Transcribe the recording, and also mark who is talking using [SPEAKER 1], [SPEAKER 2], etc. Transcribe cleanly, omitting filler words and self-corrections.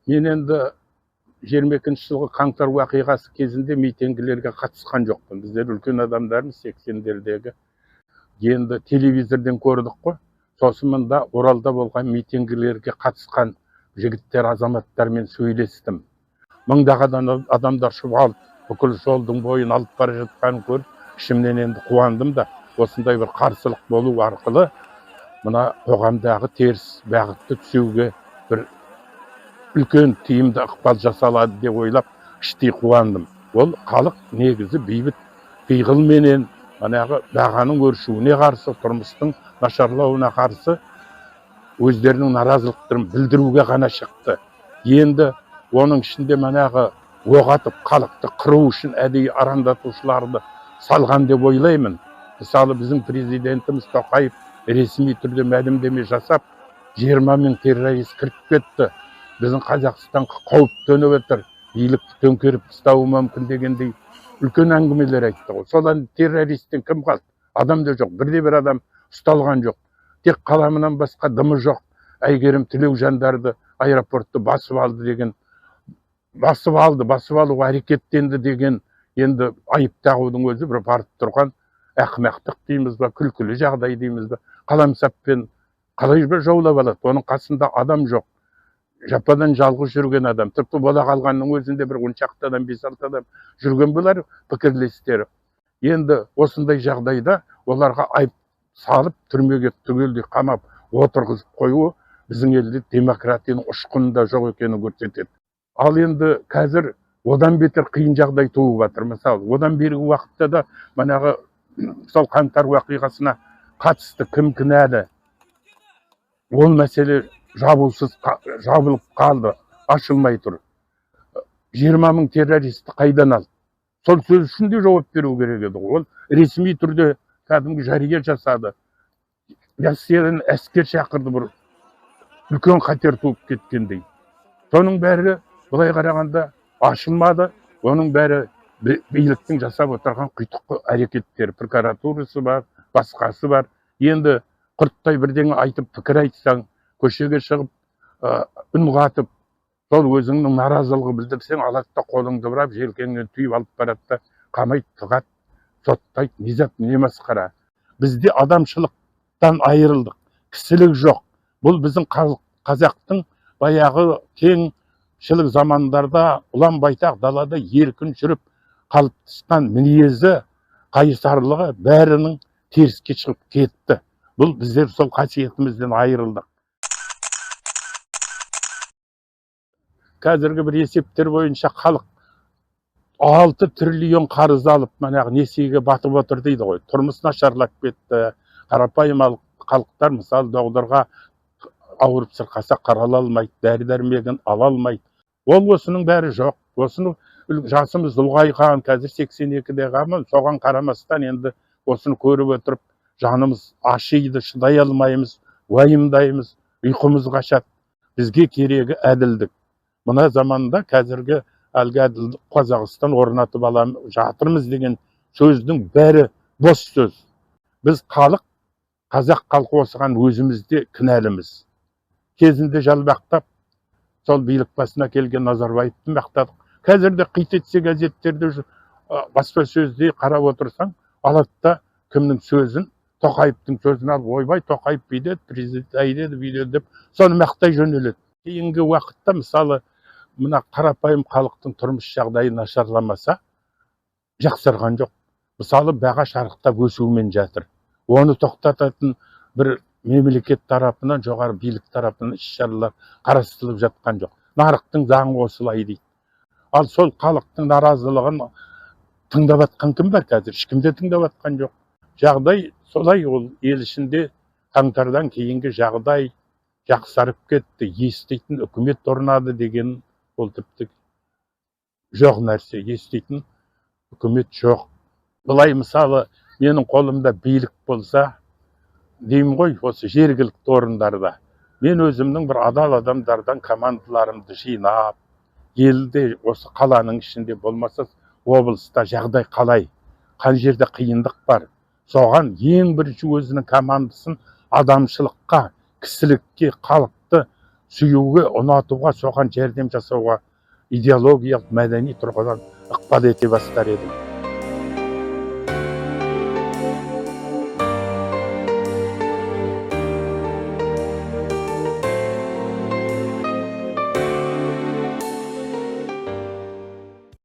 [SPEAKER 1] Мен енді 22 жылғы қаңтар уақиғасы кезінде митингілерге қатысқан жоқпын. Біздер үлкен адамдармыз 80-дердегі. Енді телевизорден көрдік қой. Сосын мында Оралда болған митингілерге қатысқан жігіттер, азаматтармен сөйлестім. Мыңдаған адамдар шұбалып, бүкіл жолдың бойын алып бара жатқанын көріп, ішімнен енді қуандым да, осындай бір қарсылық болу арқылы мына қоғамдағы теріс бағытты түсуге бір үлкен тиімді ықпал жасалады деп ойлап іштей қуандым. Ол халық негізі бейбіт пиғылменен манағы бағаның өршуіне қарсы, тұрмыстың нашарлауына қарсы өздерінің наразылықтарын білдіруге ғана шықты. Енді оның ішінде манағы оқ атып халықты қыру үшін әдейі арандатушыларды салған деп ойлаймын. Мысалы біздің президентіміз Тоқаев ресми түрде мәлімдеме жасап, 20 мың террорист кіріп кетті. Біздің Қазақстанға қауіп төніп отыр, билікті төңкеріп тастауы мүмкін дегендей үлкен әңгімелер айтты ғой. Содан террористтен кім қалды? Адам да жоқ, бірде-бір адам ұсталған жоқ. Тек қаламынан басқа дымы жоқ. Әйгерім Тілеужандарды аэропортты басып алды деген, басып алуға әрекеттенді деген енді айып тағудың өзі бір барып тұрған ақымақтық дейміз ба, күлкілі жағдай дейміз ба, қаламсаппен қалай бір жаулап алады. Оның қасында адам жоқ. Жападан жалғыз жүрген адам, тіпті бола қалғанның өзінде бір 10 адам, 5-6 адам жүрген болар пікірлестері. Енді осындай жағдайда оларға айып салып, түрмеге түгелдей қамап отырғызып қоюы біздің елде демократияның ұшқынында жоқ екенін көрсетеді. Ал енді қазір одан бетер қиын жағдай туып жатыр. Мысалы, одан бергі уақытта да манағы сол қаңтар уақиғасына қатысты кім кінәлі? Ол мәселе жабылып қалды, ашылмай тұр. 20 мың террористті қайдан алды? Сол сөз үшін де жауап беру керек еді. Ол ресми түрде кәдімгі жария жасады. Россиядан әскер шақырды, бір үлкен қатер туып кеткендей. Соның бәрі былай қарағанда ашылмады. Оның бәрі биліктің жасап отырған құйтық әрекеттері, прокуратурасы бар, басқасы бар. Енді құрттай бірдеңе айтып пікір айтсаң, көшеге шығып, үн қатып, сол өзіңнің наразылығы білдірсең, алады да қолыңды бұрап, желкеңнен түйіп алып барады, қамайды, тығады, соттайды, не масқара. Бізде адамшылықтан айырылдық, кісілік жоқ. Бұл біздің қазақтың баяғы кеңшілік замандарда ұлан байтақ далада еркін жүріп қалыптасқан мінезі, қайсарлығы бәрінің теріске шығып кетті. Бұл біздер сол қасиетімізден айырылдық. Қазіргі бір есептер бойынша халық 6 триллион қарыз алып, манағы несиеге батып отыр дейді ғой. Тұрмыс нашарлап кетті. Қарапайым халықтар, мысалы, доғдырға ауырып сырқаса қарала алмайды, дәрі-дәрмегін ала алмайды. Ол осының бәрі жоқ. Осыны жасымыз ұлғайған, қазір 82-де ғамын, соған қарамастан енді осыны көріп отырып, жанымыз ашиды, шыдай алмаймыз, уайымдаймыз, ұйқымыз қашады. Бізге керегі әділдік. Мына заманда қазіргі әлгі әділдік Қазақстан орнатып жатырмыз деген сөздің бәрі бос сөз. Біз халық, қазақ халқы осыған өзімізде кінәліміз. Кезінде жалбақтап, сол билік басына келген Назарбаевты мақтадық. Қазірде қит етсе газеттерде, баспасөзде қарап отырсаң, алады да кімнің сөзін, Тоқаевтың сөзін алып, ойбай, Тоқаев бүйтеді, президент әйтеді, бүйтеді деп, соны мақтай жөнеледі. Кейінгі уақытта, мысалы, мына қарапайым халықтың тұрмыс жағдайы нашарламаса, жақсарған жоқ. Мысалы, баға шарықтап өсумен жатыр. Оны тоқтататын бір мемлекет тарапынан, жоғары билік тарапынан іс-шаралар қарастырылып жатқан жоқ. Нарықтың заңы осылай дейді. Ал сол халықтың наразылығын тыңдап жатқан кім бар қазір? Ешкімде тыңдап жатқан жоқ. Жағдай солай, ол ел ішінде қаңтардан кейінгі жағдай жақсарып кетті. Еститін үкімет орнады деген ол тіпті жоқ нәрсе. Еститін үкімет жоқ. Былай мысалы, менің қолымда билік болса, деймін ғой, осы жергілікті орындарда. Мен өзімнің бір адал адамдардан командаларымды жинап, елде, осы қаланың ішінде болмаса, облыста жағдай қалай, қай жерде қиындық бар. Соған ең бірінші өзінің командасын адамшылыққа, кісілікке, халықты сүюге, ұнатуға, соған жәрдем жасауға идеологиялық, мәдени тұрғыдан ықпал ете бастар едім.